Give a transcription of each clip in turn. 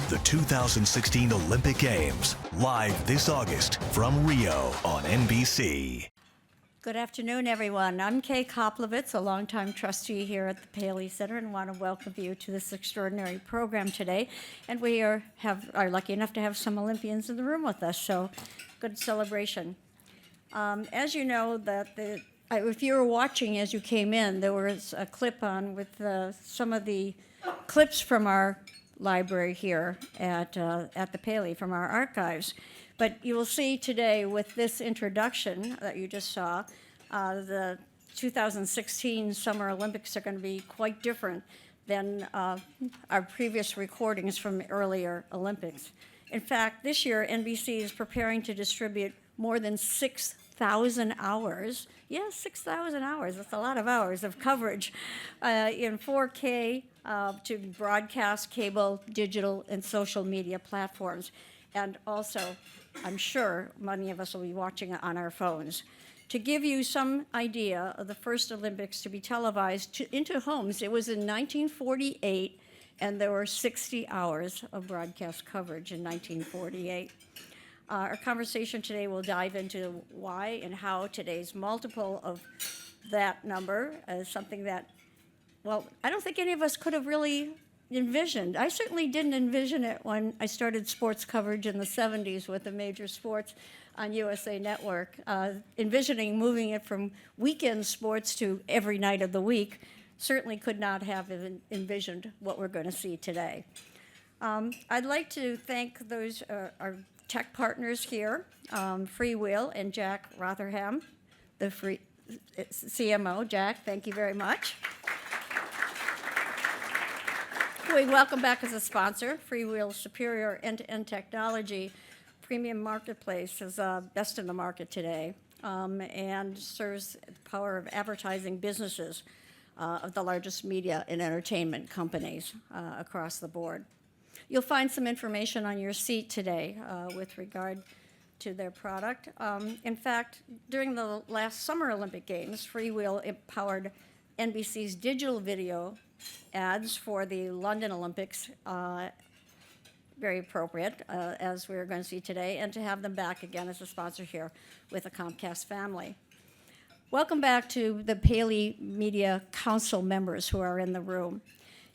The 2016 Olympic Games, live this August from Rio on NBC. Good afternoon, everyone. I'm Kay Koplovitz, a longtime trustee here at the Paley Center, and want to welcome you to this extraordinary program today. And we are lucky enough to have some Olympians in the room with us, so good celebration. As you know, if you were watching as you came in, there was a clip on with some of the clips from our library here at the Paley from our archives. But you will see today with this introduction that you just saw, the 2016 Summer Olympics are going to be quite different than our previous recordings from earlier Olympics. In fact, this year NBC is preparing to distribute more than 6,000 hours. Yes, 6,000 hours. That's a lot of hours of coverage in 4K to broadcast, cable, digital, and social media platforms. And also, I'm sure many of us will be watching it on our phones. To give you some idea of the first Olympics to be televised into homes, it was in 1948, and there were 60 hours of broadcast coverage in 1948. Our conversation today will dive into why and how today's multiple of that number is something that, well, I don't think any of us could have really envisioned. I certainly didn't envision it when I started sports coverage in the 70s with the major sports on USA Network. Envisioning moving it from weekend sports to every night of the week certainly could not have envisioned what we're going to see today. I'd like to thank those our tech partners here, FreeWheel and Jack Rotherham, the CMO. Jack, thank you very much. We welcome back as a sponsor. FreeWheel's superior end-to-end technology premium marketplace is best in the market today and serves the power of advertising businesses of the largest media and entertainment companies across the board. You'll find some information on your seat today with regard to their product. In fact, during the last Summer Olympic Games, FreeWheel empowered NBC's digital video ads for the London Olympics, very appropriate, as we're going to see today, and to have them back again as a sponsor here with the Comcast family. Welcome back to the Paley Media Council members who are in the room.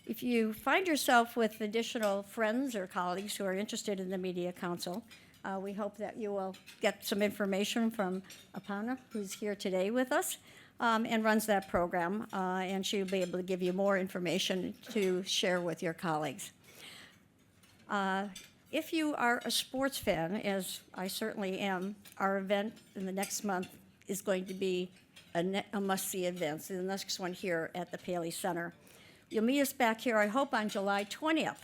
If you find yourself with additional friends or colleagues who are interested in the Media Council, we hope that you will get some information from Aparna, who's here today with us, and runs that program, and she'll be able to give you more information to share with your colleagues. If you are a sports fan, as I certainly am, our event in the next month is going to be a must-see event. So the next one here at the Paley Center. You'll meet us back here, I hope, on July 20th,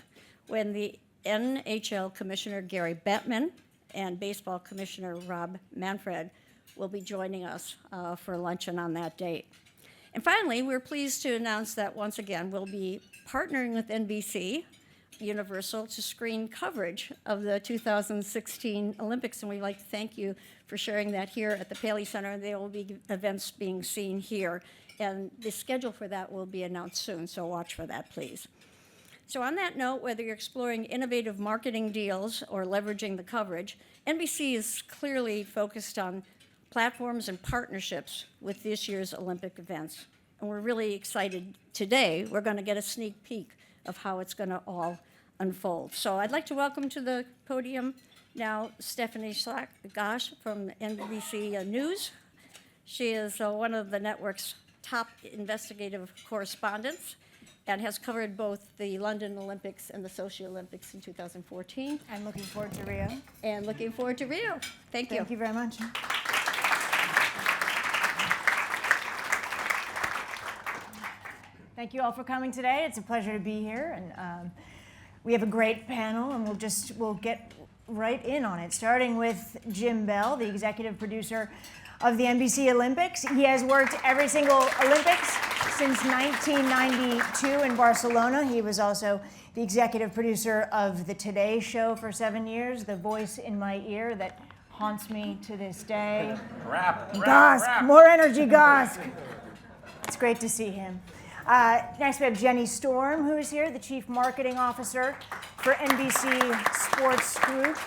when the NHL Commissioner Gary Bettman and Baseball Commissioner Rob Manfred will be joining us for luncheon on that date. And finally, we're pleased to announce that once again we'll be partnering with NBC Universal to screen coverage of the 2016 Olympics, and we'd like to thank you for sharing that here at the Paley Center. There will be events being seen here, and the schedule for that will be announced soon, so watch for that, please. So on that note, whether you're exploring innovative marketing deals or leveraging the coverage, NBC is clearly focused on platforms and partnerships with this year's Olympic events. And we're really excited today. We're going to get a sneak peek of how it's going to all unfold. So I'd like to welcome to the podium now Stephanie Gosh from NBC News, She is one of the network's top investigative correspondents and has covered both the London Olympics and the Sochi Olympics in 2014. I'm looking forward to Rio. And looking forward to Rio. Thank you. Thank you very much. Thank you all for coming today. It's a pleasure to be here, and we have a great panel, and we'll get right in on it, starting with Jim Bell, the executive producer of the NBC Olympics. He has worked every single Olympics since 1992 in Barcelona. He was also the executive producer of the Today Show for 7 years, the voice in my ear that haunts me to this day. Gosk, more energy, Gosk. It's great to see him. Next, we have Jenny Storm, who is here, the Chief Marketing Officer for NBC Sports Group.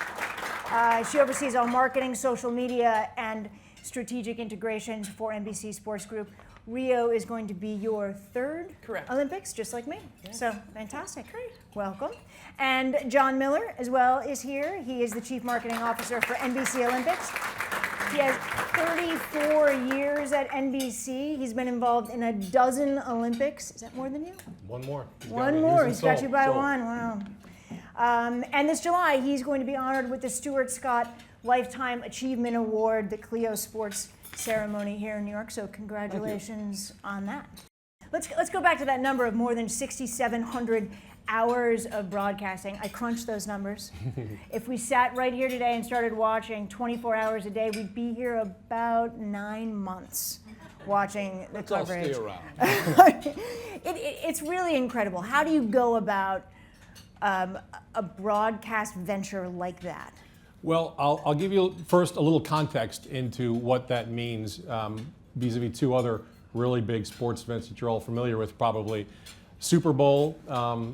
She oversees all marketing, social media, and strategic integrations for NBC Sports Group. Rio is going to be your third Olympics, just like me. Yes. So, fantastic. Great. Welcome. And John Miller, as well, is here. He is the Chief Marketing Officer for NBC Olympics. He has 34 years at NBC. He's been involved in a dozen Olympics. Is that more than you? One more. One more. He's got you by one. Wow. And this July, he's going to be honored with the Stuart Scott Lifetime Achievement Award, the Clio Sports ceremony here in New York. So congratulations on that. Let's go back to that number of more than 6,700 hours of broadcasting. I crunched those numbers. If we sat right here today and started watching 24 hours a day, we'd be here about 9 months watching the coverage. I'll stay around. It's really incredible. How do you go about a broadcast venture like that? Well, I'll give you first a little context into what that means vis-a-vis two other really big sports events that you're all familiar with probably. Super Bowl,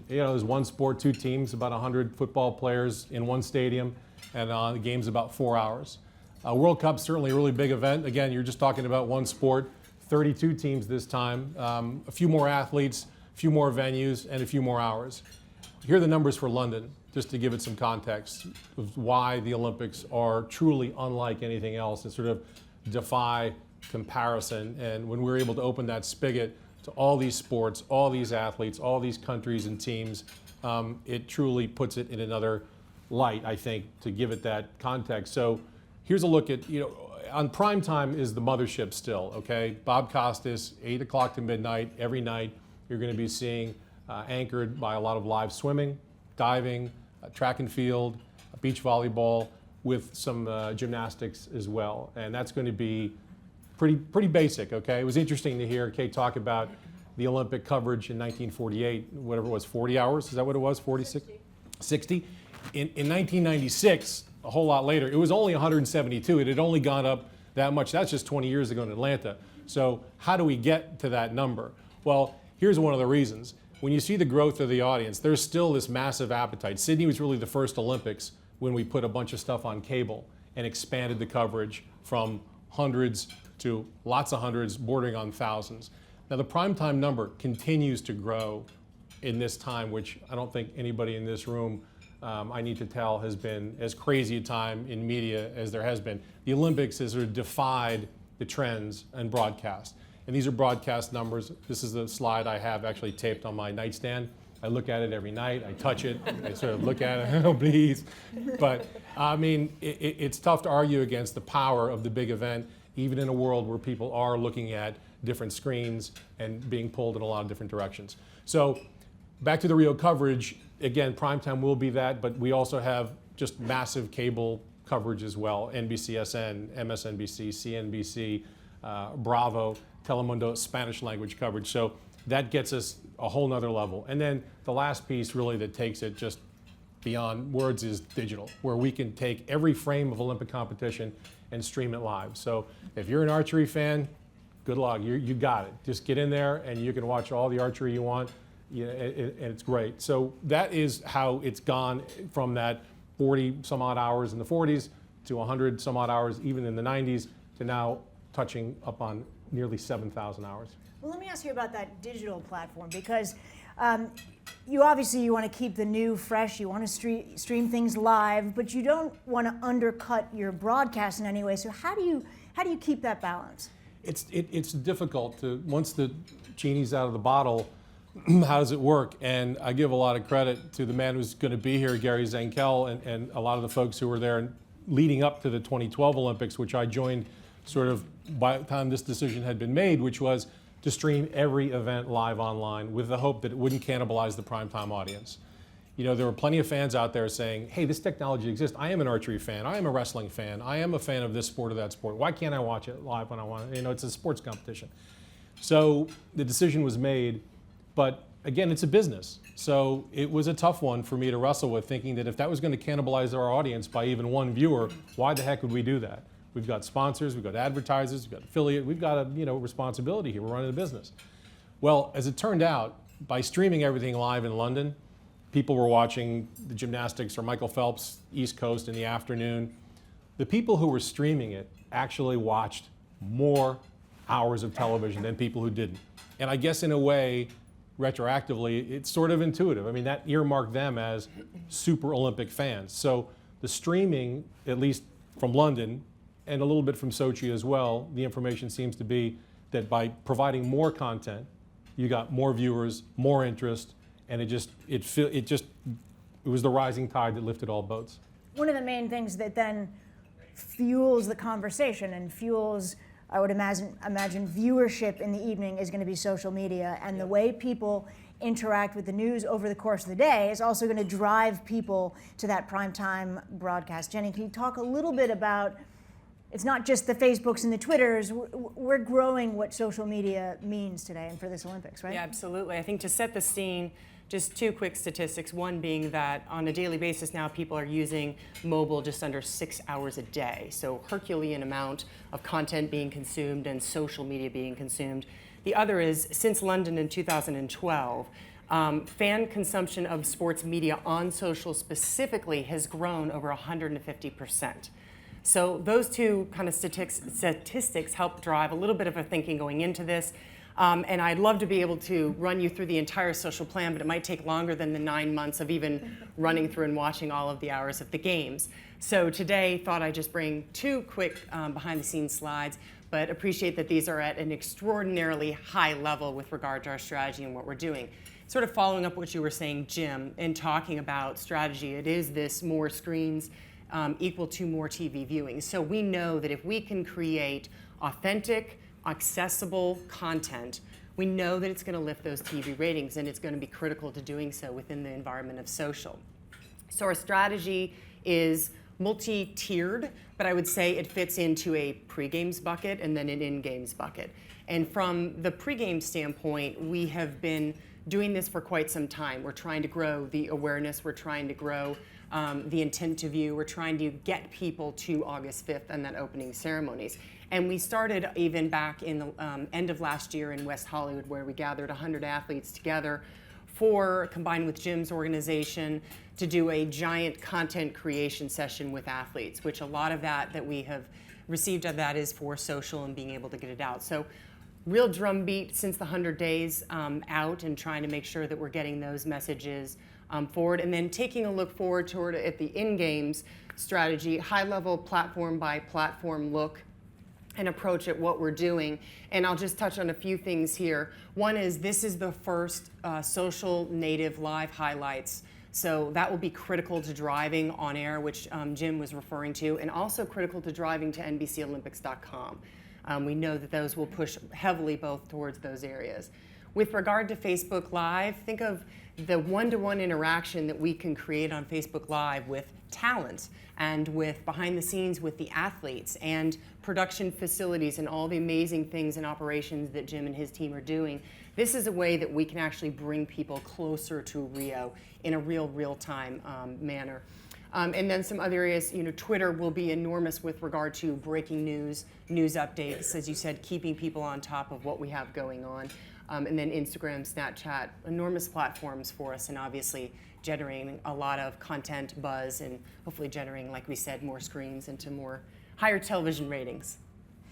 there's one sport, two teams, about 100 football players in one stadium, and the game's about 4 hours. World Cup's certainly a really big event. Again, you're just talking about one sport, 32 teams this time, a few more athletes, a few more venues, and a few more hours. Here are the numbers for London, just to give it some context of why the Olympics are truly unlike anything else and sort of defy comparison. And when we're able to open that spigot to all these sports, all these athletes, all these countries and teams, it truly puts it in another light, I think, to give it that context. So here's a look at, on prime time is the mothership still, okay? Bob Costas, 8 o'clock to midnight, every night, you're gonna be seeing anchored by a lot of live swimming, diving, track and field, beach volleyball, with some gymnastics as well. And that's going to be pretty basic, okay? It was interesting to hear Kate talk about the Olympic coverage in 1948, whatever it was, 40 hours, is that what it was, 46? 60. In 1996, a whole lot later, it was only 172. It had only gone up that much. That's just 20 years ago in Atlanta. So how do we get to that number? Well, here's one of the reasons. When you see the growth of the audience, there's still this massive appetite. Sydney was really the first Olympics when we put a bunch of stuff on cable and expanded the coverage from hundreds to lots of hundreds, bordering on thousands. Now the primetime number continues to grow in this time, which I don't think anybody in this room, I need to tell, has been as crazy a time in media as there has been. The Olympics has sort of defied the trends in broadcast. And these are broadcast numbers. This is the slide I have actually taped on my nightstand. I look at it every night, I touch it, I sort of look at it, oh please. But I mean, it's tough to argue against the power of the big event, even in a world where people are looking at different screens and being pulled in a lot of different directions. So back to the Rio coverage, again, primetime will be that, but we also have just massive cable coverage as well. NBCSN, MSNBC, CNBC, Bravo, Telemundo, Spanish language coverage. So that gets us a whole nother level. And then the last piece really that takes it just beyond words is digital, where we can take every frame of Olympic competition and stream it live. So if you're an archery fan, good luck, you got it. Just get in there and you can watch all the archery you want, and it's great. So that is how it's gone from that 40 some odd hours in the 40s to 100 some odd hours even in the 90s to now touching up on nearly 7,000 hours. Well, let me ask you about that digital platform, because you want to keep the new fresh, you want to stream things live, but you don't want to undercut your broadcast in any way. So how do you keep that balance? It's difficult to, once the genie's out of the bottle, how does it work? And I give a lot of credit to the man who's going to be here, Gary Zenkel, and a lot of the folks who were there leading up to the 2012 Olympics, which I joined sort of by the time this decision had been made, which was to stream every event live online with the hope that it wouldn't cannibalize the primetime audience. You know, there were plenty of fans out there saying, hey, this technology exists. I am an archery fan. I am a wrestling fan. I am a fan of this sport or that sport. Why can't I watch it live when I want it? You know, it's a sports competition. So the decision was made. But again, it's a business. So it was a tough one for me to wrestle with, thinking that if that was going to cannibalize our audience by even one viewer, why the heck would we do that? We've got sponsors, we've got advertisers, we've got affiliate, we've got a responsibility here. We're running a business. Well, as it turned out, by streaming everything live in London, people were watching the gymnastics or Michael Phelps East Coast in the afternoon. The people who were streaming it actually watched more hours of television than people who didn't. And I guess in a way, retroactively, it's sort of intuitive. I mean, that earmarked them as super Olympic fans. So the streaming, at least from London, and a little bit from Sochi as well, the information seems to be that by providing more content, you got more viewers, more interest, and it was the rising tide that lifted all boats. One of the main things that then fuels the conversation and fuels, I would imagine viewership in the evening is going to be social media, and the way people interact with the news over the course of the day is also going to drive people to that primetime broadcast. Jenny, can you talk a little bit about, it's not just the Facebooks and the Twitters, we're growing what social media means today and for this Olympics, right? Yeah, absolutely. I think to set the scene, just two quick statistics, one being that on a daily basis now people are using mobile just under 6 hours a day. So Herculean amount of content being consumed and social media being consumed. The other is, since London in 2012, fan consumption of sports media on social specifically has grown over 150%. So those two kind of statistics help drive a little bit of a thinking going into this. And I'd love to be able to run you through the entire social plan, but it might take longer than the 9 months of even running through and watching all of the hours of the games. So today, thought I'd just bring two quick behind-the-scenes slides, but appreciate that these are at an extraordinarily high level with regard to our strategy and what we're doing. Sort of following up what you were saying, Jim, and talking about strategy, it is this more screens equal to more TV viewing. So we know that if we can create authentic, accessible content, we know that it's going to lift those TV ratings, and it's going to be critical to doing so within the environment of social. So our strategy is multi-tiered, but I would say it fits into a pre-games bucket and then an in-games bucket. And from the pre-game standpoint, we have been doing this for quite some time. We're trying to grow the awareness, we're trying to grow the intent to view, we're trying to get people to August 5th and that opening ceremonies. And we started even back in the end of last year in West Hollywood, where we gathered 100 athletes together combined with Jim's organization, to do a giant content creation session with athletes, which a lot of that we have received of that is for social and being able to get it out. So real drumbeat since the 100 days out, and trying to make sure that we're getting those messages forward, and then taking a look forward toward at the in-games strategy, high-level platform by platform look and approach at what we're doing. And I'll just touch on a few things here. One is, this is the first social native live highlights. So that will be critical to driving on air, which Jim was referring to, and also critical to driving to NBCOlympics.com. We know that those will push heavily both towards those areas. With regard to Facebook Live, think of the one-to-one interaction that we can create on Facebook Live with talent and with behind the scenes with the athletes and production facilities and all the amazing things and operations that Jim and his team are doing. This is a way that we can actually bring people closer to Rio in a real-time manner. And then some other areas, Twitter will be enormous with regard to breaking news updates, as you said, keeping people on top of what we have going on. And then Instagram, Snapchat, enormous platforms for us, and obviously generating a lot of content buzz and hopefully generating, like we said, more screens into more higher television ratings.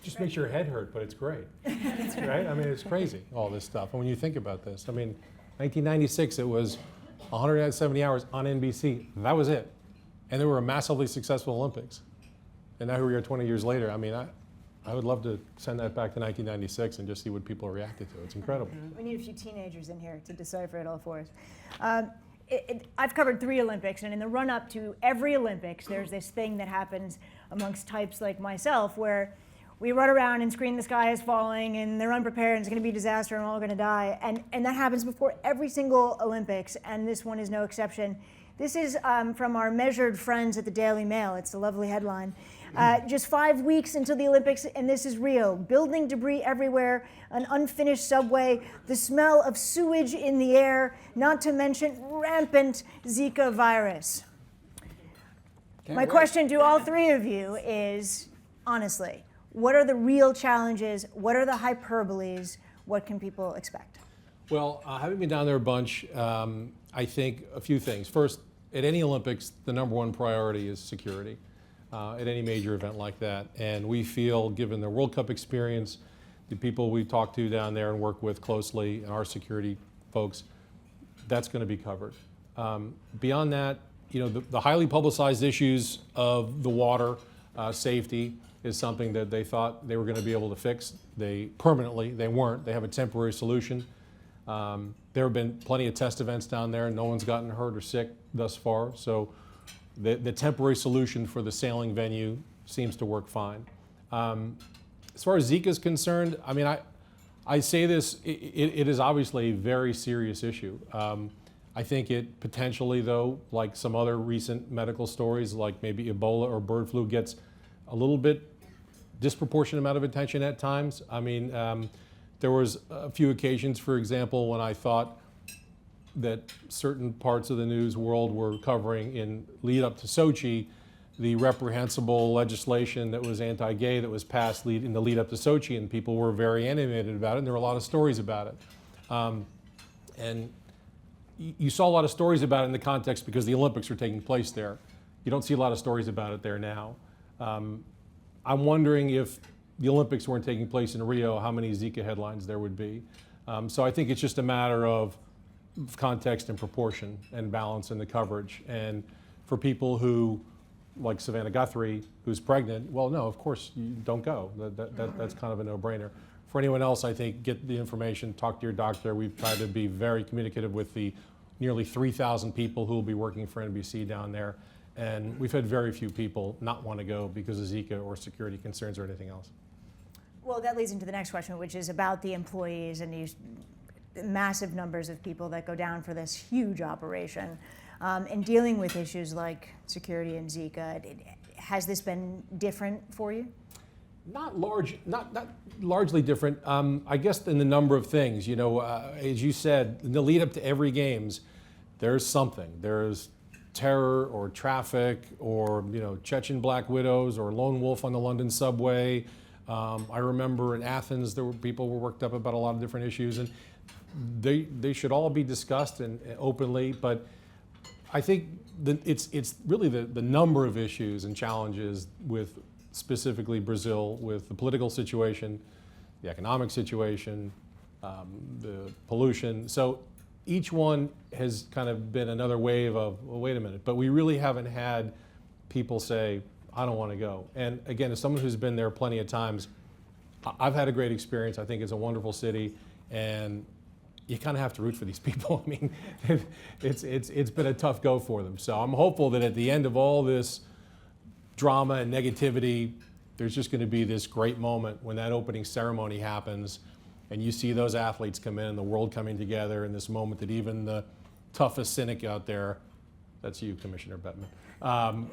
Just makes your head hurt, but it's great. Right? I mean, it's crazy, all this stuff. And when you think about this, I mean, 1996, it was 170 hours on NBC. That was it. And they were a massively successful Olympics. And now here we are 20 years later. I mean, I would love to send that back to 1996 and just see what people reacted to. It's incredible. We need a few teenagers in here to decipher it all for us. I've covered 3 Olympics, and in the run-up to every Olympics, there's this thing that happens amongst types like myself where we run around and scream the sky is falling and they're unprepared and it's going to be a disaster and we're all going to die. And that happens before every single Olympics, and this one is no exception. This is from our measured friends at the Daily Mail. It's a lovely headline. Just 5 weeks until the Olympics, and this is Rio. Building debris everywhere, an unfinished subway, the smell of sewage in the air, not to mention rampant Zika virus. My question to all 3 of you is, honestly, what are the real challenges? What are the hyperboles? What can people expect? Well, having been down there a bunch, I think a few things. First, at any Olympics, the #1 priority is security at any major event like that. And we feel, given the World Cup experience, the people we talk to down there and work with closely, and our security folks, that's going to be covered. Beyond that, the highly publicized issues of the water safety is something that they thought they were going to be able to fix. They weren't. They have a temporary solution. There have been plenty of test events down there. No one's gotten hurt or sick thus far. So the temporary solution for the sailing venue seems to work fine. As far as Zika is concerned, I mean, I say this, it is obviously a very serious issue. I think it potentially, though, like some other recent medical stories, like maybe Ebola or bird flu, gets a little bit disproportionate amount of attention at times. I mean, there was a few occasions, for example, when I thought that certain parts of the news world were covering, in lead up to Sochi, the reprehensible legislation that was anti-gay that was passed in the lead up to Sochi, and people were very animated about it, and there were a lot of stories about it. And you saw a lot of stories about it in the context because the Olympics are taking place there. You don't see a lot of stories about it there now. I'm wondering if the Olympics weren't taking place in Rio, how many Zika headlines there would be. So I think it's just a matter of context and proportion and balance in the coverage. And for people who, like Savannah Guthrie, who's pregnant, well, no, of course, you don't go. That's kind of a no-brainer. For anyone else, I think, get the information, talk to your doctor. We've tried to be very communicative with the nearly 3,000 people who will be working for NBC down there. And we've had very few people not want to go because of Zika or security concerns or anything else. Well, that leads into the next question, which is about the employees and these massive numbers of people that go down for this huge operation. And dealing with issues like security and Zika, has this been different for you? Not largely different. I guess in the number of things. As you said, in the lead up to every games, there's something. There's terror or traffic or Chechen black widows or lone wolf on the London subway. I remember in Athens people were worked up about a lot of different issues, and they should all be discussed and openly. But I think it's really the number of issues and challenges with specifically Brazil, with the political situation, the economic situation, the pollution. So each one has kind of been another wave of, well, wait a minute, but we really haven't had people say, I don't want to go. And again, as someone who's been there plenty of times, I've had a great experience. I think it's a wonderful city, and you kind of have to root for these people. I mean, it's been a tough go for them. So I'm hopeful that at the end of all this drama and negativity, there's just going to be this great moment when that opening ceremony happens and you see those athletes come in and the world coming together in this moment that even the toughest cynic out there, that's you, Commissioner Bettman,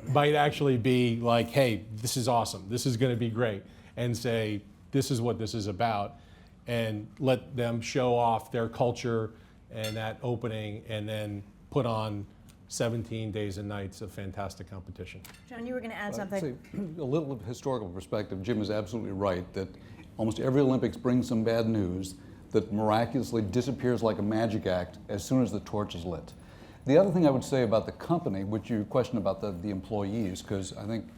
might actually be like, hey, this is awesome. This is going to be great. And say, this is what this is about. And let them show off their culture and that opening and then put on 17 days and nights of fantastic competition. John, you were going to add something. A little historical perspective. Jim is absolutely right that almost every Olympics brings some bad news that miraculously disappears like a magic act as soon as the torch is lit. The other thing I would say about the company, which you questioned about the employees, because I think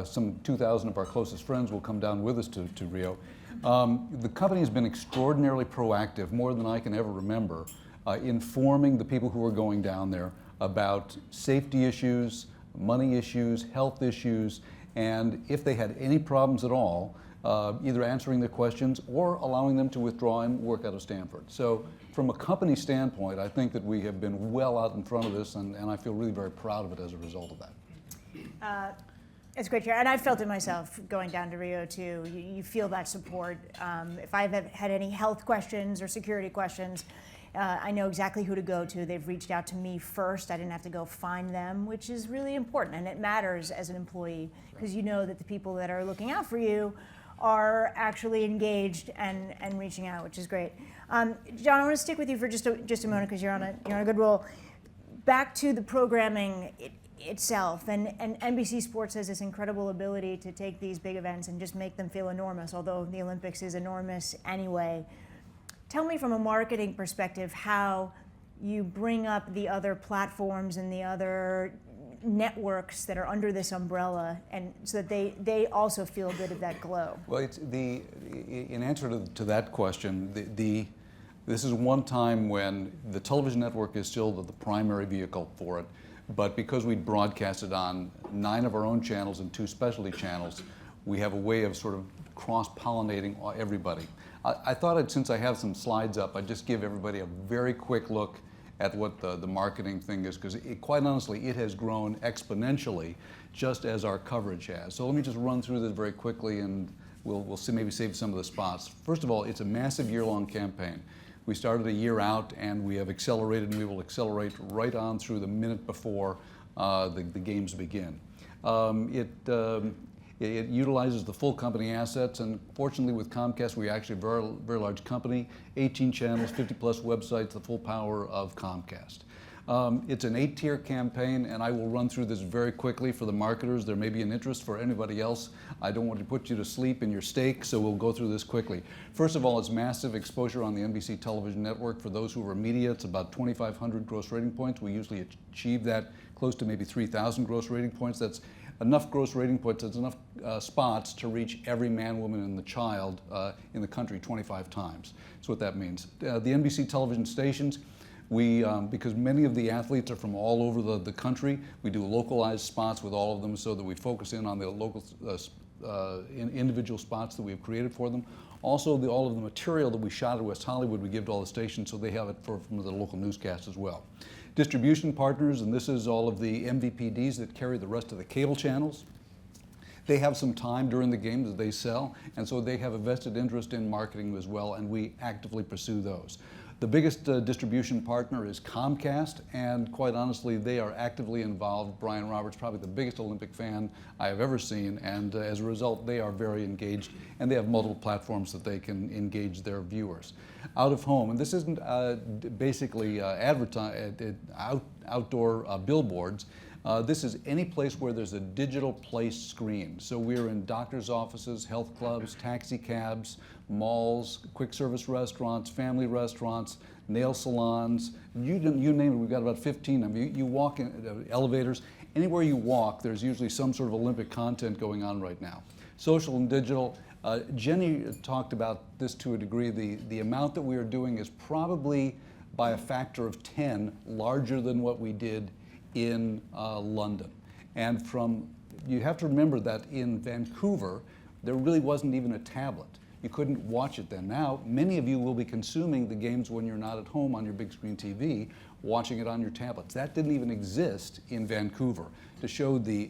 some 2,000 of our closest friends will come down with us to Rio. The company has been extraordinarily proactive, more than I can ever remember, informing the people who are going down there about safety issues, money issues, health issues, and if they had any problems at all, either answering their questions or allowing them to withdraw and work out of Stanford. So from a company standpoint, I think that we have been well out in front of this, and I feel really very proud of it as a result of that. It's great to hear, and I felt it myself going down to Rio too. You feel that support. If I've had any health questions or security questions, I know exactly who to go to. They've reached out to me first. I didn't have to go find them, which is really important, and it matters as an employee because you know that the people that are looking out for you are actually engaged and reaching out, which is great. John, I want to stick with you for just a moment because you're on a good roll. Back to the programming itself, and NBC Sports has this incredible ability to take these big events and just make them feel enormous, although the Olympics is enormous anyway. Tell me from a marketing perspective how you bring up the other platforms and the other networks that are under this umbrella, and so that they also feel good at that glow. Well, in answer to that question, this is one time when the television network is still the primary vehicle for it. But because we broadcasted on 9 of our own channels and 2 specialty channels, we have a way of sort of cross-pollinating everybody. I thought since I have some slides up, I'd just give everybody a very quick look at what the marketing thing is, because quite honestly, it has grown exponentially just as our coverage has. So let me just run through this very quickly, and we'll maybe save some of the spots. First of all, it's a massive year-long campaign. We started a year out, and we have accelerated, and we will accelerate right on through the minute before the games begin. It utilizes the full company assets, and fortunately with Comcast, we're actually a very, very large company, 18 channels, 50-plus websites, the full power of Comcast. It's an 8-tier campaign, and I will run through this very quickly for the marketers. There may be an interest for anybody else. I don't want to put you to sleep in your steak, so we'll go through this quickly. First of all, it's massive exposure on the NBC television network. For those who are media, it's about 2,500 gross rating points. We usually achieve that close to maybe 3,000 gross rating points. That's enough gross rating points, that's enough spots to reach every man, woman, and the child in the country 25 times. That's what that means. The NBC television stations, because many of the athletes are from all over the country, we do localized spots with all of them so that we focus in on the local individual spots that we have created for them. Also, all of the material that we shot at West Hollywood, we give to all the stations so they have it from the local newscasts as well. Distribution partners, and this is all of the MVPDs that carry the rest of the cable channels. They have some time during the game that they sell, and so they have a vested interest in marketing as well, and we actively pursue those. The biggest distribution partner is Comcast, and quite honestly, they are actively involved. Brian Roberts, probably the biggest Olympic fan I have ever seen, and as a result, they are very engaged, and they have multiple platforms that they can engage their viewers. Out of home, and this isn't basically outdoor billboards. This is any place where there's a digital placed screen. So we're in doctor's offices, health clubs, taxi cabs, malls, quick service restaurants, family restaurants, nail salons, you name it, we've got about 15 of them. You walk in elevators, anywhere you walk, there's usually some sort of Olympic content going on right now. Social and digital. Jenny talked about this to a degree. The amount that we are doing is probably by a factor of 10 larger than what we did in London. And you have to remember that in Vancouver, there really wasn't even a tablet. You couldn't watch it then. Now, many of you will be consuming the games when you're not at home on your big screen TV, watching it on your tablets. That didn't even exist in Vancouver to show the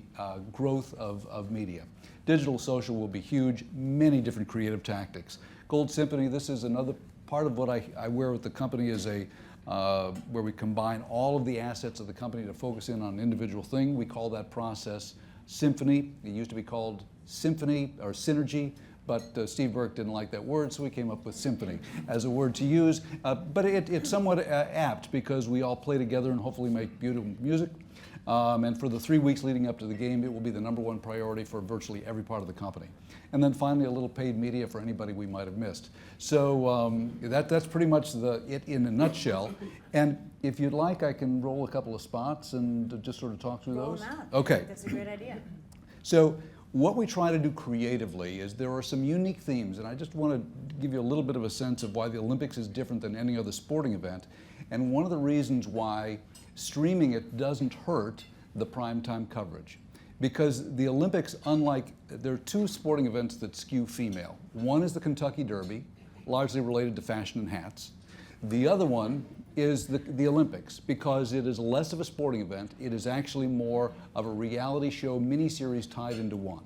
growth of media. Digital social will be huge, many different creative tactics. Gold Symphony, this is another part of what I wear with the company, is where we combine all of the assets of the company to focus in on an individual thing. We call that process Symphony. It used to be called Symphony or Synergy, but Steve Burke didn't like that word, so we came up with Symphony as a word to use. But it's somewhat apt because we all play together and hopefully make beautiful music. And for the 3 weeks leading up to the game, it will be the #1 priority for virtually every part of the company. And then finally, a little paid media for anybody we might have missed. So that's pretty much it in a nutshell. And if you'd like, I can roll a couple of spots and just sort of talk through those. Roll them out. Okay. That's a great idea. So what we try to do creatively is there are some unique themes, and I just want to give you a little bit of a sense of why the Olympics is different than any other sporting event. And one of the reasons why streaming it doesn't hurt the primetime coverage. Because the Olympics, there are two sporting events that skew female. One is the Kentucky Derby, largely related to fashion and hats. The other one is the Olympics, because it is less of a sporting event. It is actually more of a reality show miniseries tied into one.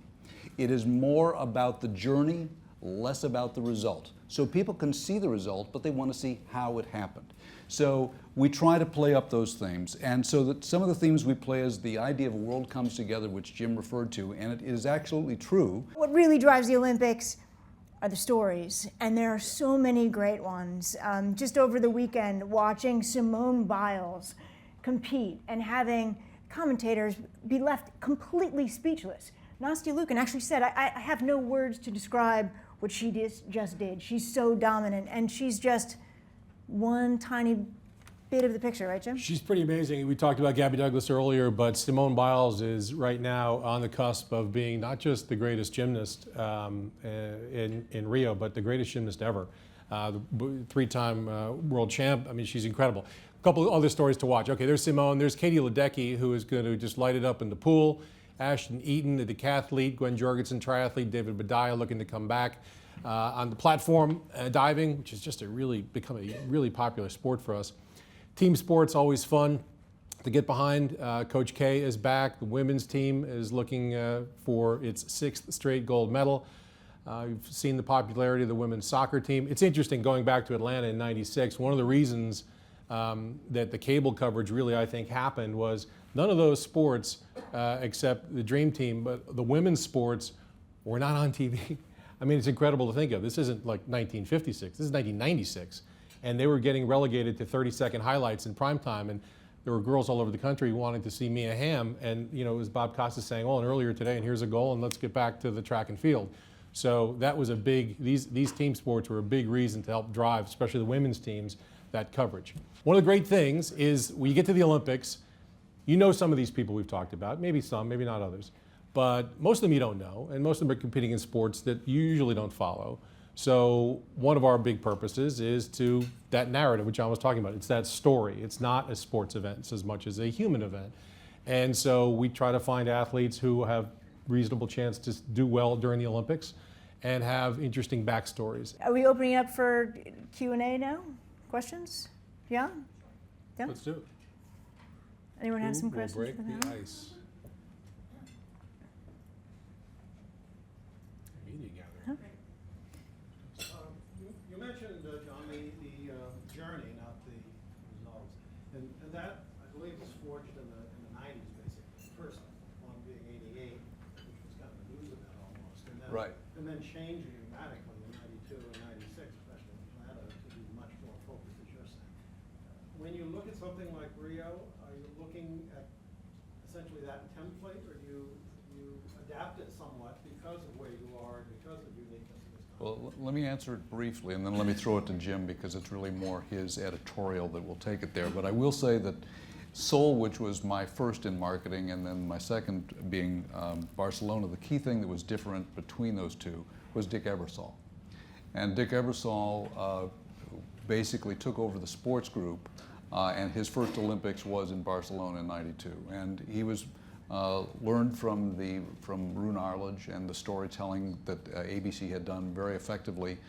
It is more about the journey, less about the result. So people can see the result, but they want to see how it happened. So we try to play up those themes. And so that some of the themes we play is the idea of a world comes together, which Jim referred to, and it is absolutely true. What really drives the Olympics are the stories, and there are so many great ones. Just over the weekend, watching Simone Biles compete and having commentators be left completely speechless. Nastia Liukin actually said, I have no words to describe what she just did. She's so dominant, and she's just one tiny bit of the picture, right, Jim? She's pretty amazing. We talked about Gabby Douglas earlier, but Simone Biles is right now on the cusp of being not just the greatest gymnast in Rio, but the greatest gymnast ever. Three-time world champ. I mean, she's incredible. A couple of other stories to watch. Okay, there's Simone. There's Katie Ledecky, who is going to just light it up in the pool. Ashton Eaton, the decathlete. Gwen Jorgensen, triathlete. David Badaya looking to come back. On the platform, diving, which has just become a really popular sport for us. Team sports, always fun to get behind. Coach K is back. The women's team is looking for its 6th straight gold medal. You've seen the popularity of the women's soccer team. It's interesting, going back to Atlanta in '96, one of the reasons that the cable coverage really, I think, happened was none of those sports, except the Dream Team, but the women's sports were not on TV. I mean, it's incredible to think of. This isn't like 1956, this is 1996. And they were getting relegated to 30-second highlights in prime time. And there were girls all over the country wanting to see Mia Hamm. And, you know, it was Bob Costas saying, oh, and earlier today, and here's a goal, and let's get back to the track and field. So that was a big, these team sports were a big reason to help drive, especially the women's teams, that coverage. One of the great things is when you get to the Olympics, you know some of these people we've talked about, maybe some, maybe not others. But most of them you don't know, and most of them are competing in sports that you usually don't follow. So one of our big purposes is to that narrative, which I was talking about. It's that story. It's not a sports event as much as a human event. And so we try to find athletes who have reasonable chance to do well during the Olympics and have interesting backstories. Are we opening up for Q&A now? Questions? Yeah? Yeah? Let's do it. Anyone have some Who will questions break for the them? ice? Media gathering. You mentioned, John, the journey, not the results. And that, I believe, was forged in the 90s, basically. First one being 88, which was kind of a news event almost. And then, Right. And then changing dramatically in 92 and 96, especially in Atlanta, to be much more focused, as you're saying. When you look at something like Rio, are you looking at essentially that template, or do you adapt it somewhat because of where you are, because of uniqueness of this country? Well, let me answer it briefly, and then let me throw it to Jim, because it's really more his editorial that will take it there. But I will say that Seoul, which was my first in marketing, and then my second being Barcelona, the key thing that was different between those two was Dick Ebersol. And Dick Ebersol basically took over the sports group, and his first Olympics was in Barcelona in '92. And he was learned from Rune Arledge and the storytelling that ABC had done very effectively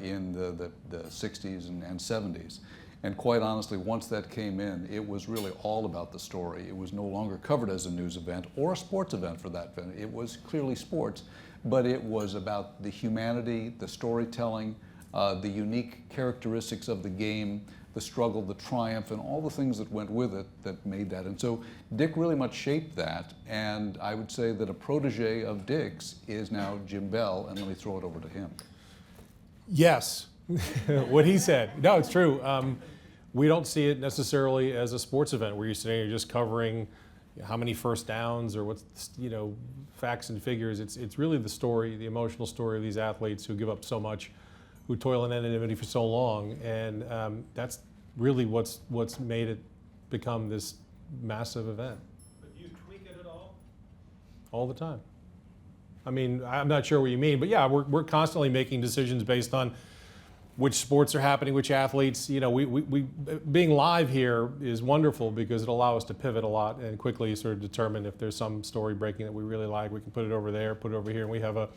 in the 60s and 70s. And quite honestly, once that came in, it was really all about the story. It was no longer covered as a news event or a sports event for that event. It was clearly sports, but it was about the humanity, the storytelling, the unique characteristics of the game, the struggle, the triumph, and all the things that went with it that made that. And so Dick really much shaped that, and I would say that a protege of Dick's is now Jim Bell, and let me throw it over to him. Yes, what he said. No, it's true. We don't see it necessarily as a sports event where you're sitting there just covering how many first downs or what's, facts and figures. It's really the story, the emotional story of these athletes who give up so much, who toil in anonymity for so long, and that's really what's made it become this massive event. But do you tweak it at all? All the time. I mean, I'm not sure what you mean, but yeah, we're constantly making decisions based on which sports are happening, which athletes. You know, we being live here is wonderful because it allows us to pivot a lot and quickly sort of determine if there's some story breaking that we really like. We can put it over there, put it over here, and we have a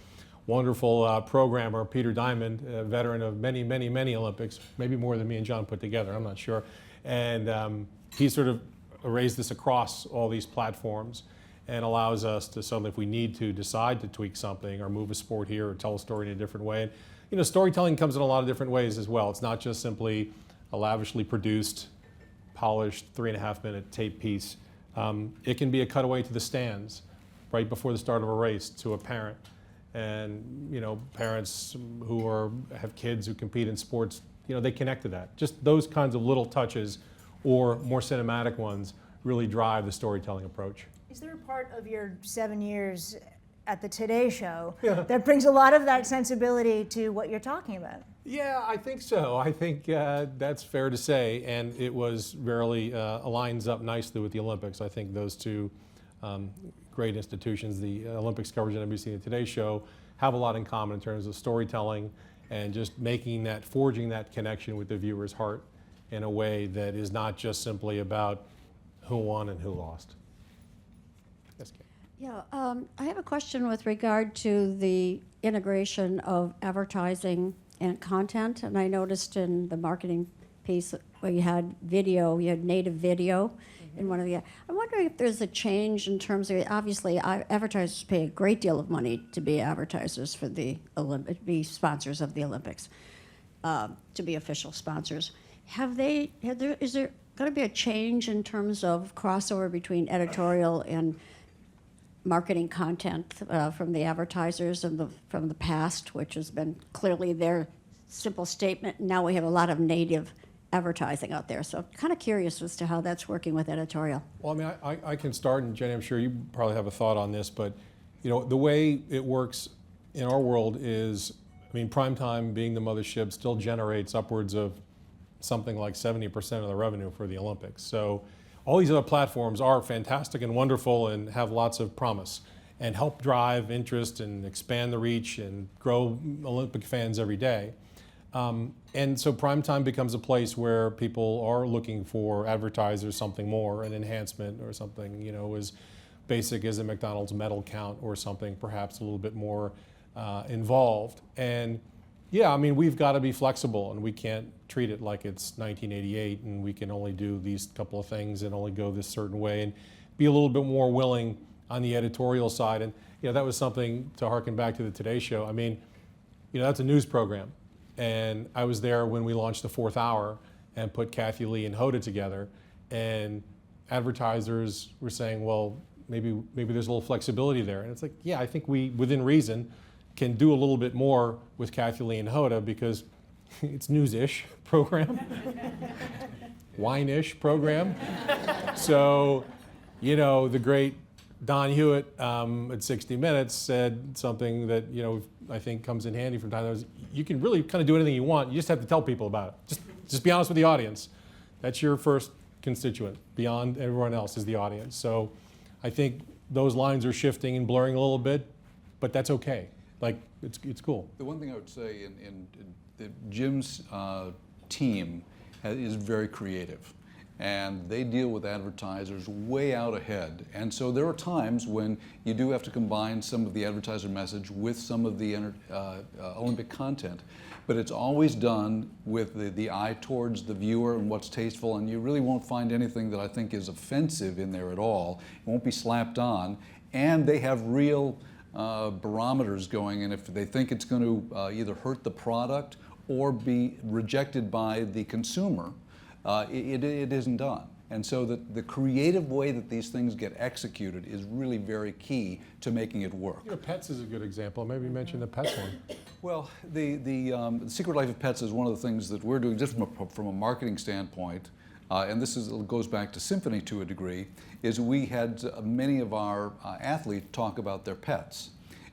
wonderful programmer, Peter Diamond, a veteran of many, many, many Olympics, maybe more than me and John put together, I'm not sure. And he sort of arrays this across all these platforms and allows us to suddenly, if we need to, decide to tweak something or move a sport here or tell a story in a different way. And, you know, storytelling comes in a lot of different ways as well. It's not just simply a lavishly produced, polished 3.5-minute tape piece. It can be a cutaway to the stands right before the start of a race to a parent. And, you know, parents who have kids who compete in sports, you know, they connect to that. Just those kinds of little touches or more cinematic ones really drive the storytelling approach. Is there a part of your 7 years at the Today Show that brings a lot of that sensibility to what you're talking about? Yeah, I think so. I think that's fair to say, and it was really aligns up nicely with the Olympics. I think those two great institutions, the Olympics coverage and NBC and the Today Show, have a lot in common in terms of storytelling and just forging that connection with the viewer's heart in a way that is not just simply about who won and who lost. Yes, Kate. Yeah, I have a question with regard to the integration of advertising and content. And I noticed in the marketing piece where you had video, you had native video in one of the. I'm wondering if there's a change in terms of, obviously, advertisers pay a great deal of money to be advertisers for the be sponsors of the Olympics, to be official sponsors. Is there going to be a change in terms of crossover between editorial and marketing content from the advertisers and from the past, which has been clearly their simple statement? Now we have a lot of native advertising out there. So I'm kind of curious as to how that's working with editorial. Well, I mean, I can start, and Jenny, I'm sure you probably have a thought on this, but you know, the way it works in our world is, I mean, primetime being the mothership still generates upwards of something like 70% of the revenue for the Olympics. So all these other platforms are fantastic and wonderful and have lots of promise and help drive interest and expand the reach and grow Olympic fans every day. And so primetime becomes a place where people are looking for advertisers, something more, an enhancement or something, you know, as basic as a McDonald's medal count or something perhaps a little bit more involved. And yeah, I mean, we've got to be flexible and we can't treat it like it's 1988 and we can only do these couple of things and only go this certain way, and be a little bit more willing on the editorial side. And you know, that was something to harken back to the Today Show. I mean, you know, that's a news program. And I was there when we launched the 4th hour and put Kathy Lee and Hoda together, and advertisers were saying, well, maybe there's a little flexibility there. And it's like, yeah, I think we, within reason, can do a little bit more with Kathy Lee and Hoda because it's news-ish program, wine-ish program. So, you know, the great Don Hewitt at 60 Minutes said something that, you know, I think comes in handy from time to time. You can really kind of do anything you want. You just have to tell people about it. Just be honest with the audience. That's your first constituent. Beyond everyone else is the audience. So I think those lines are shifting and blurring a little bit, but that's okay. Like, it's cool. The one thing I would say in Jim's team is very creative, and they deal with advertisers way out ahead. And so there are times when you do have to combine some of the advertiser message with some of the Olympic content, but it's always done with the eye towards the viewer and what's tasteful, and you really won't find anything that I think is offensive in there at all. It won't be slapped on, and they have real barometers going, and if they think it's going to either hurt the product or be rejected by the consumer, it isn't done. And so the creative way that these things get executed is really very key to making it work. You know, pets is a good example. Maybe mention the pets one. Well, the Secret Life of Pets is one of the things that we're doing just from a marketing standpoint, and this goes back to Symphony to a degree, is we had many of our athletes talk about their pets.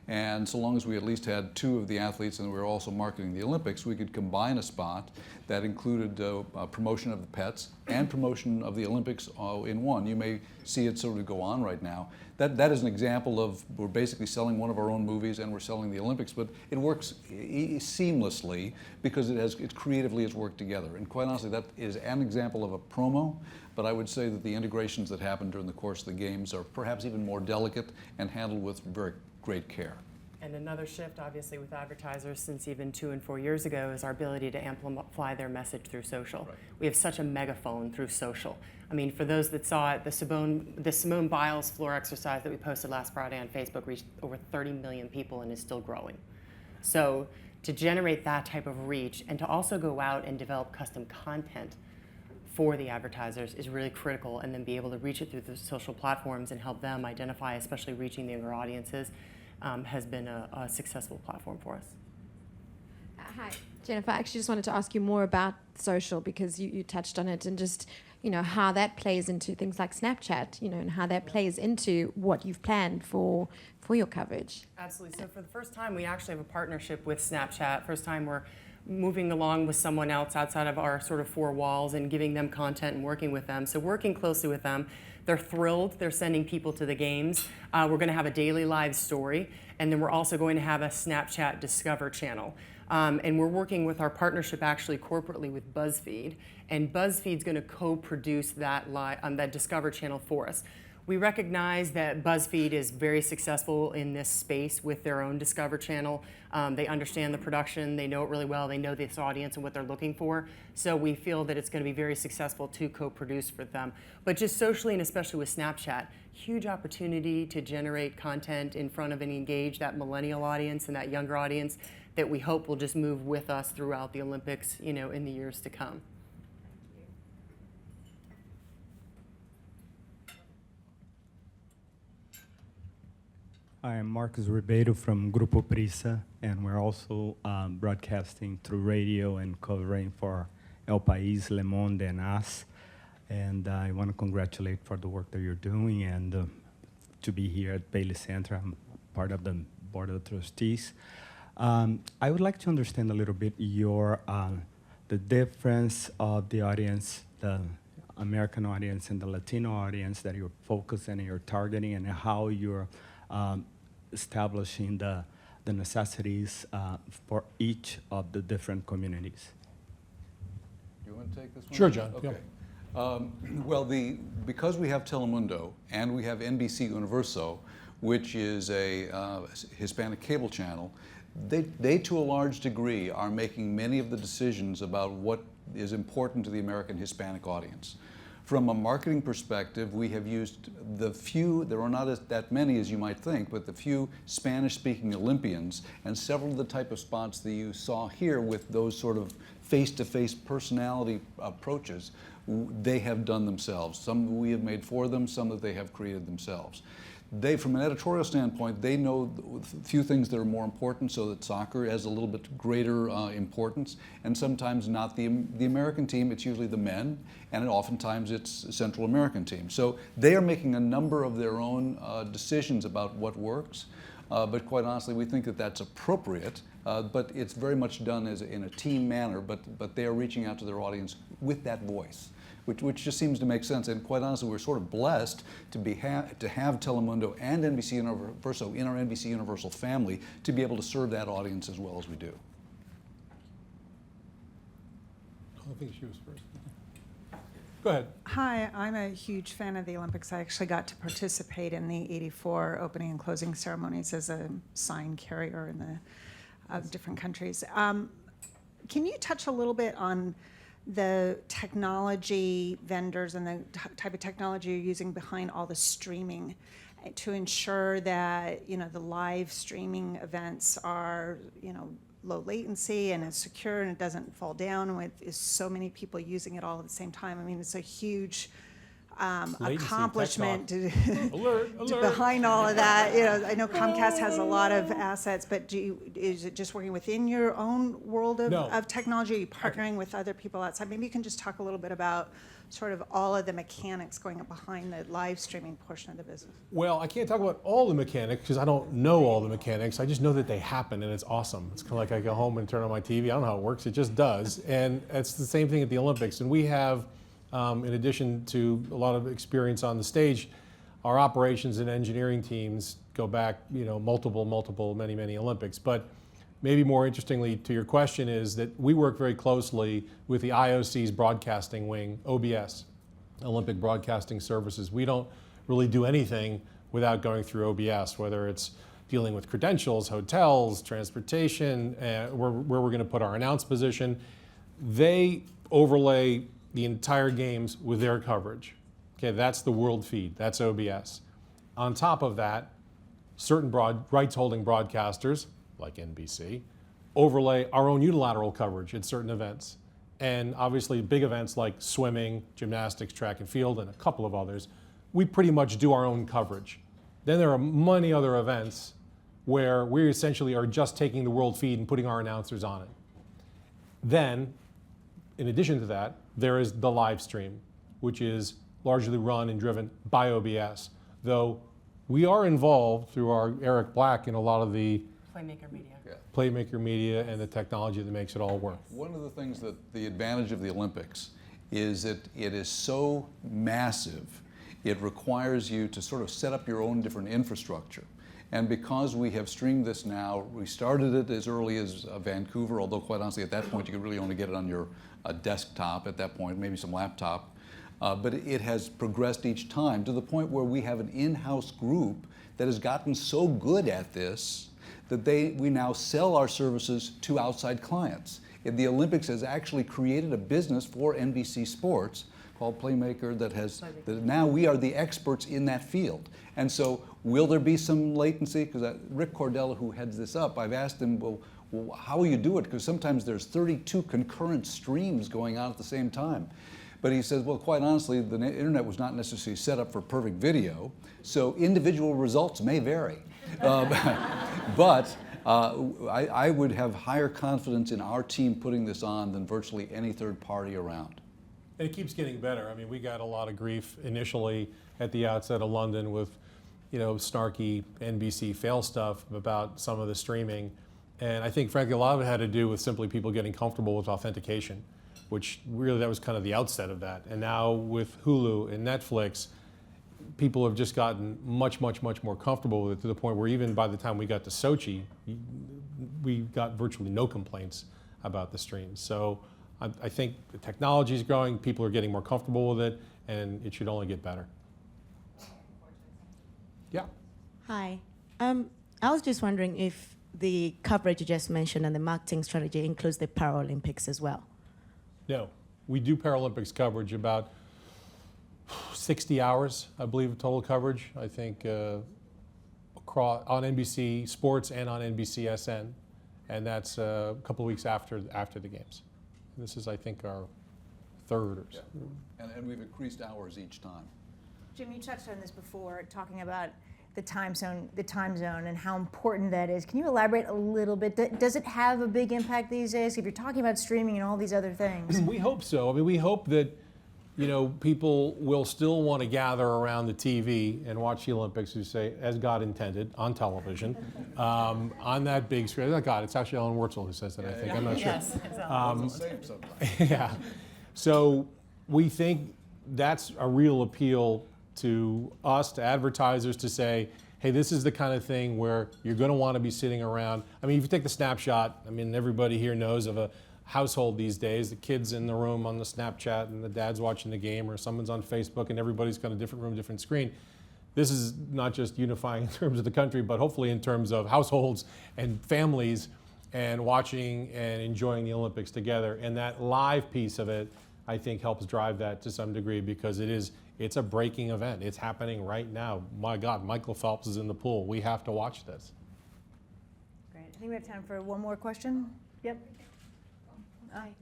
And so long as we at least had two of the athletes and we were also marketing the Olympics, we could combine a spot that included promotion of the pets and promotion of the Olympics in one. You may see it sort of go on right now. That is an example of, we're basically selling one of our own movies and we're selling the Olympics, but it works seamlessly because it creatively has worked together. And quite honestly, that is an example of a promo, but I would say that the integrations that happen during the course of the games are perhaps even more delicate and handled with very great care. And another shift, obviously, with advertisers since even 2 and 4 years ago is our ability to amplify their message through social. Right. We have such a megaphone through social. I mean, for those that saw it, the Simone Biles floor exercise that we posted last Friday on Facebook reached over 30 million people and is still growing. So to generate that type of reach and to also go out and develop custom content for the advertisers is really critical, and then be able to reach it through the social platforms and help them identify, especially reaching the younger audiences, has been a successful platform for us. Hi, Jennifer. I actually just wanted to ask you more about social, because you touched on it, and just, you know, how that plays into things like Snapchat, you know, and how that plays into what you've planned for your coverage. Absolutely. So for the first time, we actually have a partnership with Snapchat. First time we're moving along with someone else outside of our sort of four walls and giving them content and working with them. So working closely with them. They're thrilled. They're sending people to the games. We're going to have a daily live story, and then we're also going to have a Snapchat Discover channel. And we're working with our partnership actually corporately with BuzzFeed, and BuzzFeed's going to co-produce that that Discover channel for us. We recognize that BuzzFeed is very successful in this space with their own Discover channel. They understand the production, they know it really well, they know this audience and what they're looking for. So we feel that it's going to be very successful to co-produce for them. But just socially, and especially with Snapchat, huge opportunity to generate content in front of and engage that millennial audience and that younger audience that we hope will just move with us throughout the Olympics, you know, in the years to come. I am Marcos Ribeiro from Grupo Prisa, and we're also broadcasting through radio and covering for El País, Le Monde, and AS. And I want to congratulate for the work that you're doing, and to be here at Paley Center. I'm part of the Board of Trustees. I would like to understand a little bit the difference of the audience, the American audience and the Latino audience that you're focusing and you're targeting, and how you're establishing the necessities for each of the different communities. You want to take this one? Sure, John. Okay. Yeah. Well, because we have Telemundo and we have NBC Universo, which is a Hispanic cable channel, they to a large degree are making many of the decisions about what is important to the American Hispanic audience. From a marketing perspective, we have used the few, there are not that many as you might think, but the few Spanish-speaking Olympians and several of the type of spots that you saw here with those sort of face-to-face personality approaches, they have done themselves. Some we have made for them, some that they have created themselves. From an editorial standpoint, they know a few things that are more important, so that soccer has a little bit greater importance, and sometimes not the American team, it's usually the men, and oftentimes it's a Central American team. So they are making a number of their own decisions about what works, but quite honestly, we think that that's appropriate, but it's very much done in a team manner, but they are reaching out to their audience with that voice. Which just seems to make sense, and quite honestly, we're sort of blessed to have Telemundo and NBC Universo in our NBC Universal family to be able to serve that audience as well as we do. I think she was first. Go ahead. Hi, I'm a huge fan of the Olympics. I actually got to participate in the '84 opening and closing ceremonies as a sign carrier in the different countries. Can you touch a little bit on the technology vendors and the type of technology you're using behind all the streaming to ensure that, you know, the live streaming events are, you know, low latency and is secure and it doesn't fall down with so many people using it all at the same time? I mean, it's a huge Latency, accomplishment tech Alert. behind all of that. I know Comcast has a lot of assets, but is it just working within your own world No. of technology? Are you partnering with other people outside? Maybe you can just talk a little bit about sort of all of the mechanics going up behind the live streaming portion of the business. Well, I can't talk about all the mechanics because I don't know all the mechanics. I just know that they happen and it's awesome. It's kind of like I go home and turn on my TV. I don't know how it works. It just does. And it's the same thing at the Olympics. And we have, in addition to a lot of experience on the stage, our operations and engineering teams go back, multiple, many Olympics. But maybe more interestingly to your question is that we work very closely with the IOC's broadcasting wing, OBS, Olympic Broadcasting Services. We don't really do anything without going through OBS, whether it's dealing with credentials, hotels, transportation, where we're going to put our announce position. They overlay the entire games with their coverage. Okay, that's the world feed, that's OBS. On top of that, certain rights-holding broadcasters, like NBC, overlay our own unilateral coverage at certain events. And obviously big events like swimming, gymnastics, track and field, and a couple of others, we pretty much do our own coverage. Then there are many other events where we essentially are just taking the world feed and putting our announcers on it. Then, in addition to that, there is the live stream, which is largely run and driven by OBS, though we are involved through our Eric Black in a lot of the Playmaker Media. Playmaker Media and the technology that makes it all work. One of the things that the advantage of the Olympics is that it is so massive, it requires you to sort of set up your own different infrastructure. And because we have streamed this now, we started it as early as Vancouver, although quite honestly at that point you could really only get it on your desktop at that point, maybe some laptop. But it has progressed each time to the point where we have an in-house group that has gotten so good at this that we now sell our services to outside clients. The Olympics has actually created a business for NBC Sports called Playmaker that now we are the experts in that field. And so will there be some latency? Because Rick Cordella, who heads this up, I've asked him, well, how will you do it? Because sometimes there's 32 concurrent streams going on at the same time. But he says, well, quite honestly, the internet was not necessarily set up for perfect video, so individual results may vary. But I would have higher confidence in our team putting this on than virtually any third party around. And it keeps getting better. I mean, we got a lot of grief initially at the outset of London with, snarky NBC fail stuff about some of the streaming. And I think, frankly, a lot of it had to do with simply people getting comfortable with authentication, which really that was kind of the outset of that. And now with Hulu and Netflix, people have just gotten much more comfortable with it to the point where even by the time we got to Sochi, we got virtually no complaints about the streams. So I think the technology is growing, people are getting more comfortable with it, and it should only get better. Yeah. Hi. I was just wondering if the coverage you just mentioned and the marketing strategy includes the Paralympics as well. No, we do Paralympics coverage about 60 hours, I believe, of total coverage. I think across, on NBC Sports and on NBCSN, and that's a couple of weeks after the games. And this is, I think, our third or so. And we've increased hours each time. Jim, you touched on this before, talking about the time zone and how important that is. Can you elaborate a little bit? Does it have a big impact these days? If you're talking about streaming and all these other things. We hope so. I mean, we hope that people will still want to gather around the TV and watch the Olympics, who say, as God intended, on television, on that big screen. Oh God, it's actually Ellen Wurtzel who says that, I think. I'm not sure. Yes, Yeah. So we think that's a real appeal to us, to advertisers, to say, hey, this is the kind of thing where you're going to want to be sitting around. I mean, if you take the snapshot, I mean, everybody here knows of a household these days, the kid's in the room on the Snapchat and the dad's watching the game, or someone's on Facebook and everybody's got a different room, different screen. This is not just unifying in terms of the country, but hopefully in terms of households and families and watching and enjoying the Olympics together. And that live piece of it, I think, helps drive that to some degree, because it's a breaking event. It's happening right now. My God, Michael Phelps is in the pool. We have to watch this. Great. I think we have time for one more question. Yep.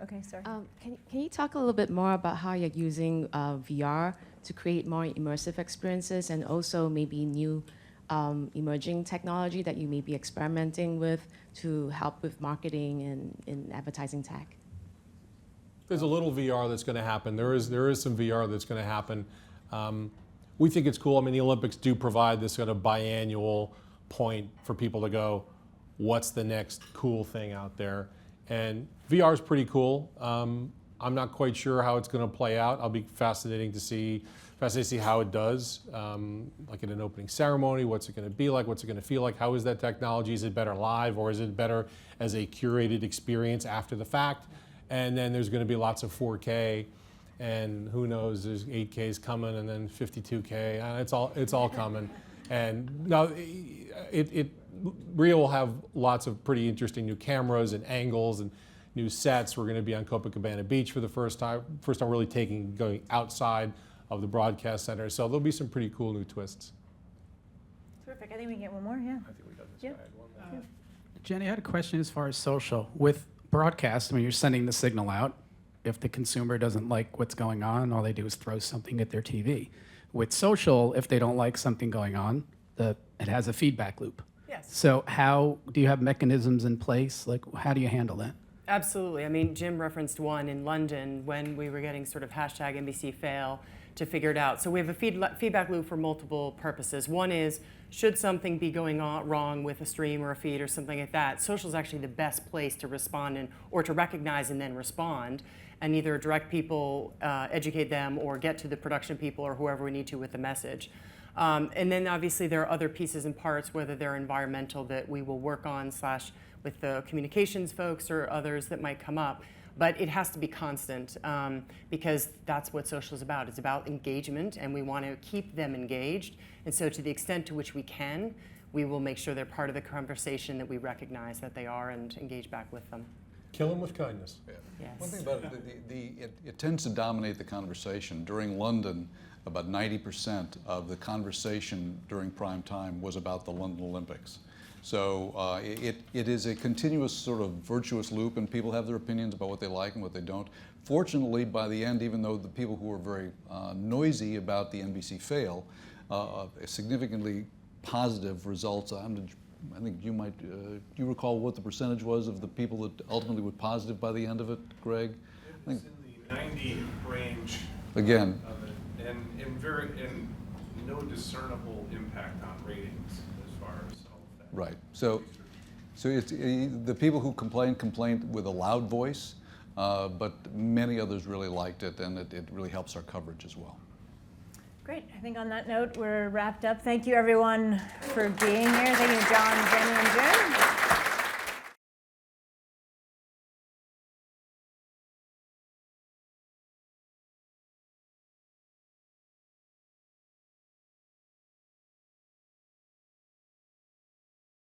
Okay, sorry. Can you talk a little bit more about how you're using VR to create more immersive experiences and also maybe new emerging technology that you may be experimenting with to help with marketing and in advertising tech? There's a little VR that's going to happen. There is some VR that's going to happen. We think it's cool. I mean, the Olympics do provide this sort of biannual point for people to go, what's the next cool thing out there? And VR is pretty cool. I'm not quite sure how it's going to play out. I'll be fascinated to see how it does, like in an opening ceremony. What's it going to be like? What's it going to feel like? How is that technology? Is it better live, or is it better as a curated experience after the fact? And then there's going to be lots of 4K, and who knows? There's 8Ks coming, and then 52K. It's all coming. And now, Rio will have lots of pretty interesting new cameras and angles and new sets. We're going to be on Copacabana Beach for the first time really going outside of the broadcast center. So there'll be some pretty cool new twists. Terrific. I think we can get one more, yeah. I think we got this Yeah. guy. One more. Jenny, I had a question as far as social. With broadcast, I mean, you're sending the signal out. If the consumer doesn't like what's going on, all they do is throw something at their TV. With social, if they don't like something going on, it has a feedback loop. Yes. So how do you have mechanisms in place? Like, how do you handle that? Absolutely. I mean, Jim referenced one in London when we were getting sort of hashtag NBC fail to figure it out. So we have a feedback loop for multiple purposes. One is, should something be going on wrong with a stream or a feed or something like that, social is actually the best place to respond or to recognize and then respond, and either direct people, educate them, or get to the production people or whoever we need to with the message. And then obviously there are other pieces and parts, whether they're environmental, that we will work on / with the communications folks or others that might come up. But it has to be constant because that's what social is about. It's about engagement, and we want to keep them engaged. And so to the extent to which we can, we will make sure they're part of the conversation, that we recognize that they are, and engage back with them. Kill them with kindness. Yeah. Yes. One thing about it, it tends to dominate the conversation. During London, about 90% of the conversation during prime time was about the London Olympics. So it is a continuous sort of virtuous loop, and people have their opinions about what they like and what they don't. Fortunately, by the end, even though the people who were very noisy about the NBC fail, significantly positive results. I think you might, do you recall what the percentage was of the people that ultimately were positive by the end of it, Greg? It was in the 90 range. Again. Of it, and no discernible impact on ratings as far as all of that. Right. So it's, the people who complained with a loud voice, but many others really liked it, and it really helps our coverage as well. Great. I think on that note, we're wrapped up. Thank you, everyone, for being here. Thank you, John, Jenny, and Jim.